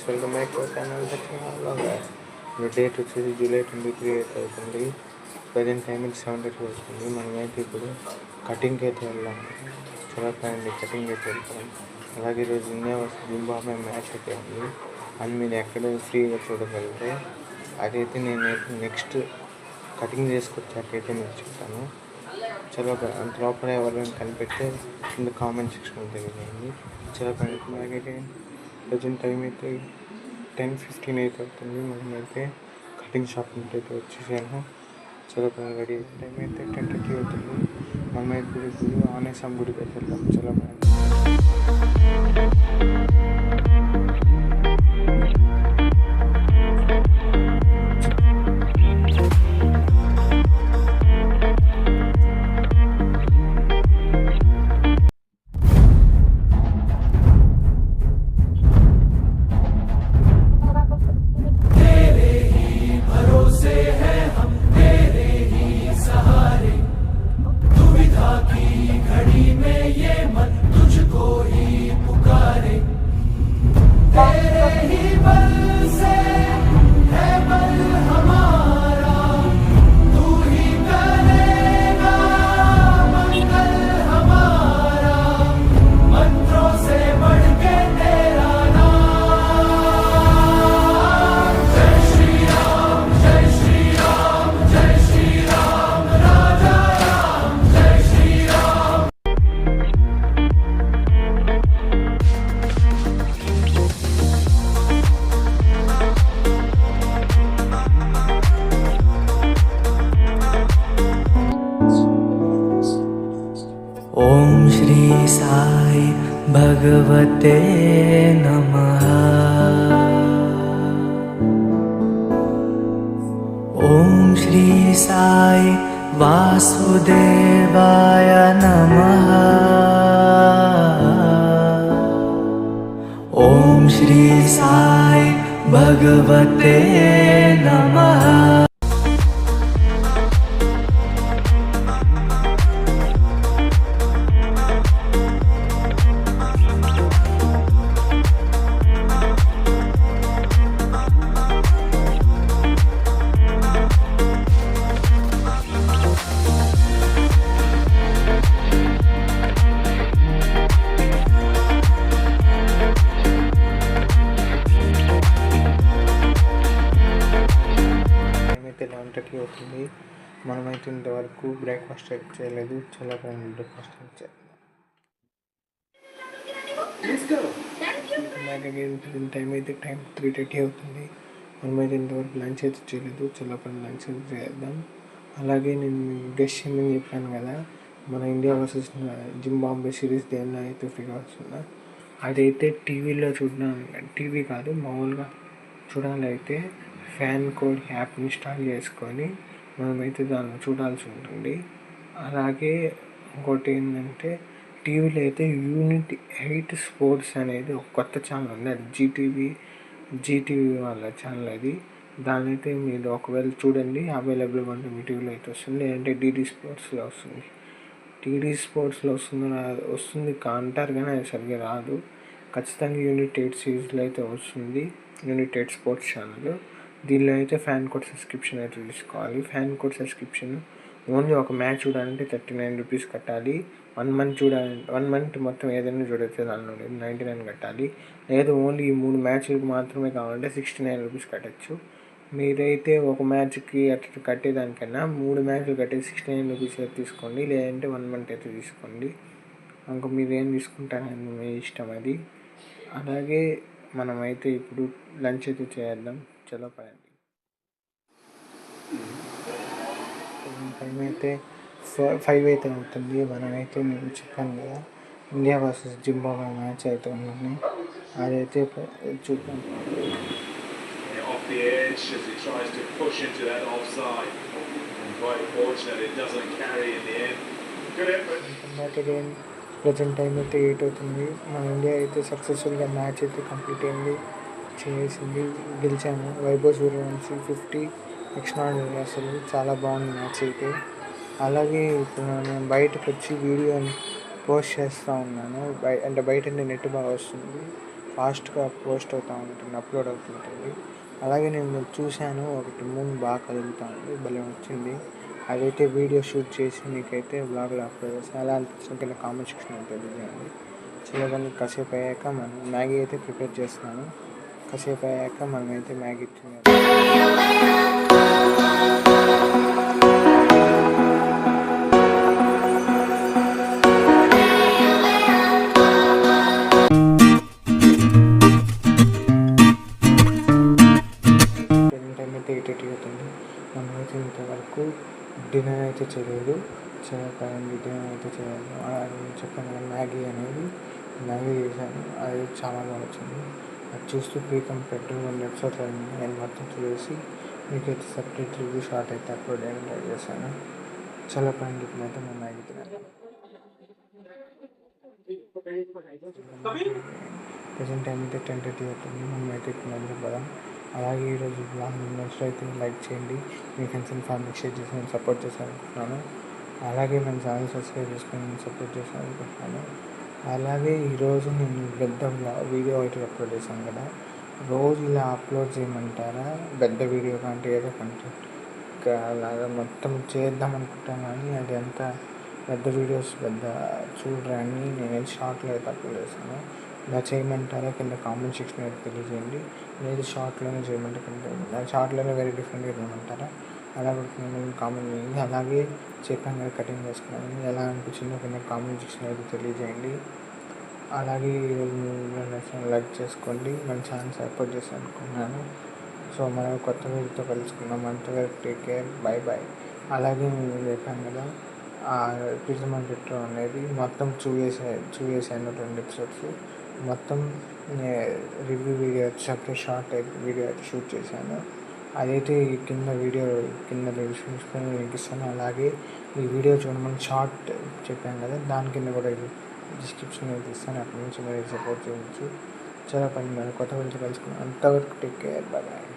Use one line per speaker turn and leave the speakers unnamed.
Welcome back to channel date వచ్చేసి July 23 అయితే అవుతుంది. ప్రజెంట్ టైమింగ్ 7:30 అవుతుంది. మనమైతే ఇప్పుడు కటింగ్కి అయితే వెళ్దాం. చాలా అండి కటింగ్ అయితే వెళ్తాం. అలాగే ఈరోజు ఇండియా వర్సెస్ జింబాబ్వే మ్యాచ్ అయితే ఉంది. అని మీరు ఎక్కడ ఫ్రీగా చూడగలిగితే అదైతే నేను నెక్స్ట్ కటింగ్ చేసుకొచ్చాకైతే మీకు చెప్తాను. చాలా అంత లోపల ఎవరైనా కనిపెడితే కింద కామెంట్ సెక్షన్ తెలియజేయండి. చాలా అలాగే ప్రజెంట్ టైం అయితే 10:15 అయితే అవుతుంది. మనమైతే కటింగ్ షాప్ నుండి అయితే వచ్చేసాను. చాలా రెడీ టైం అయితే 10:30 అవుతుంది. మనమైతే ఇప్పుడు ఆనేసాం గుడికి అయితే వెళ్తాం. చాలా
ओम श्री साई भगवते नमः। ओम श्री साई वासुदेवाय नमः। ओम श्री साई भगवते नमः।
అవుతుంది. మనమైతే ఇంతవరకు బ్రేక్ఫాస్ట్ అయితే చేయలేదు. చాలా బ్రేక్ఫాస్ట్ టైం అయితే 3:30 అవుతుంది. మనమైతే ఇంతవరకు లంచ్ అయితే చేయలేదు. చాలా లంచ్ అయితే చేద్దాం. అలాగే నేను గెస్ట్ చేయమని చెప్పాను కదా, మన ఇండియా వర్సెస్ జింబాబ్వే సిరీస్ దేనిలో అయితే ఫ్రీగా వస్తుందా అదైతే టీవీలో టీవీ కాదు మామూలుగా చూడాలైతే ఫ్యాన్ కోడ్ యాప్ ఇన్స్టాల్ చేసుకొని మనమైతే దాన్ని చూడాల్సి ఉంటుంది. అలాగే ఇంకోటి ఏంటంటే టీవీలో అయితే యూనిట్ 8 స్పోర్ట్స్ అనేది ఒక కొత్త ఛానల్ ఉంది. అది జీటీవీ వాళ్ళ ఛానల్ అది. దాని అయితే మీరు ఒకవేళ చూడండి, అవైలబుల్గా ఉంటుంది. మీ టీవీలో అయితే వస్తుంది. అంటే డీడీ స్పోర్ట్స్లో వస్తుంది. టీడీ స్పోర్ట్స్లో వస్తుంది అంటారు కానీ అది సరిగ్గా రాదు. ఖచ్చితంగా యూనిట్ 8 సిరీస్లో అయితే వస్తుంది. Unit 8 sports channel. దీనిలో అయితే ఫ్యాన్ కోడ్ సబ్స్క్రిప్షన్ అయితే తీసుకోవాలి. ఫ్యాన్ కోడ్ సబ్స్క్రిప్షన్ ఓన్లీ ఒక మ్యాచ్ చూడాలంటే 39 రూపీస్ కట్టాలి. 1 మంత్ మొత్తం ఏదైనా చూడొచ్చు. దానిలో 99 కట్టాలి. లేదా ఓన్లీ ఈ 3 మ్యాచ్లకు మాత్రమే కావాలంటే 69 రూపీస్ కట్టచ్చు. మీరైతే ఒక మ్యాచ్కి అట్లా కట్టేదానికన్నా 3 మ్యాచ్లు కట్టే 69 రూపీస్ అయితే తీసుకోండి. లేదంటే 1 మంత్ అయితే తీసుకోండి. ఇంకా మీరు ఏం తీసుకుంటారని మీ ఇష్టం అది. అలాగే మనమైతే ఇప్పుడు లంచ్ అయితే చేద్దాం. చలో పడండి. టైం అయితే 5 అయితే అవుతుంది. మనమైతే నేను చెప్పాను కదా, ఇండియా వర్సెస్ జింబాబ్వే మ్యాచ్ అయితే ఉన్నాయి. అదైతే చూద్దాం. ప్రజెంట్ టైం అయితే 8 అవుతుంది. మన ఇండియా అయితే సక్సెస్ఫుల్గా మ్యాచ్ అయితే కంప్లీట్ అయింది, గెలిచాము. వైభవ్ సూర్యవంశీ 50 ఎక్స్ట్రా అసలు చాలా బాగుంది మ్యాచ్ అయితే. అలాగే ఇప్పుడు నేను బయటకు వచ్చి వీడియోని పోస్ట్ చేస్తూ ఉన్నాను. అంటే బయట నెట్ బాగా వస్తుంది, ఫాస్ట్గా పోస్ట్ అవుతూ ఉంటుంది, అప్లోడ్ అవుతుంటుంది. అలాగే నేను చూశాను, ఒకటి మూన్ బాగా కదులుతూ ఉంది, భలే వచ్చింది. అదైతే వీడియో షూట్ చేసి మీకైతే బ్లాగ్లో అప్లోడ్ చేస్తాను. ఎలా అనిపించిన కింద కామెంట్ సెక్షన్లో తెలియజేయండి. చిన్నగా కాసేపు అయ్యాక మనం మ్యాగీ అయితే ప్రిపేర్ చేస్తున్నాను. కాసేపు అయ్యాక మనమైతే మ్యాగీ తినేద్దాం. టైం అయితే 8:30 అవుతుంది. మనమైతే ఇంతవరకు డిన్నర్ అయితే చేయలేదు. చేయకపోయింది, డిన్నర్ అయితే చేయలేదు. నేను చెప్పాను కదా, మ్యాగీ చేశాను. అది చాలా బాగా వచ్చింది. అది చూస్తూ ప్రీకంప్లీట్ 2 ఎపిసోడ్స్ నేను మొత్తం చూసి మీకైతే సపరేట్ రివ్యూ షార్ట్ అయితే అప్లోడ్ చేయడం ట్రై చేశాను. చాలా పని అయితే మేము మ్యాగీ తిన్నాను. ప్రజెంట్ టైం అయితే 10:30 అవుతుంది. మనం అయితే తిన్నాను కదా. అలాగే ఈరోజు బ్లాగ్ నచ్చినట్లయితే లైక్ చేయండి, మీ ఫ్రెండ్స్ అండ్ ఫ్యామిలీకి షేర్ చేసి నేను సపోర్ట్ చేశాను. అలాగే మన ఛానల్ సబ్స్క్రైబ్ చేసుకొని నేను సపోర్ట్ చేశాను. అలాగే ఈరోజు నేను పెద్ద వీడియో అయితే అప్లోడ్ చేశాను కదా, రోజు ఇలా అప్లోడ్ చేయమంటారా? పెద్ద వీడియో కంటే ఏదో కంటెంట్ అలాగా మొత్తం చేద్దాం అనుకుంటాను, కానీ అది అంతా పెద్ద వీడియోస్ చూడరని నేను షార్ట్లో అయితే అప్లోడ్ చేశాను. ఇలా చేయమంటారా? కింద కామెంట్ సెక్షన్ అయితే తెలియజేయండి. లేదు షార్ట్లోనే చేయమంటే కింద షార్ట్లోనే వెరీ డిఫరెంట్గా చేయమంటారా? అలా నేను కామెంట్ చేయండి. అలాగే చెప్పాను కదా కటింగ్ చేసుకున్నాను, ఎలా అనిపించిందో కింద కామెంట్ సెక్షన్ అయితే తెలియజేయండి. అలాగే లైక్ చేసుకోండి, మన ఛానల్ సపోర్ట్ చేసి అనుకున్నాను. సో మనం కొత్త వీడియోతో కలుసుకుందాం. అంతవరకు టేక్ కేర్, బాయ్ బాయ్. అలాగే నేను చెప్పాను కదా, పిజ్జా పెట్రో అనేది మొత్తం చూసేసాను 2 ఎపిసోడ్స్. మొత్తం review video separate short video అయితే షూట్ చేశాను. అదైతే కింద డిస్క్రిప్షన్లో లింక్ ఇస్తాను. అలాగే ఈ వీడియో చూడమని షార్ట్ చెప్పాను కదా, దాని కింద కూడా డిస్క్రిప్షన్ అయితే ఇస్తాను. అక్కడి నుంచి మీరు సపోర్ట్ చేయవచ్చు. చాలా పని కొత్త వీడియో కలుసుకున్నాను. అంతవరకు టేక్ కేర్, బాయ్ బాయ్.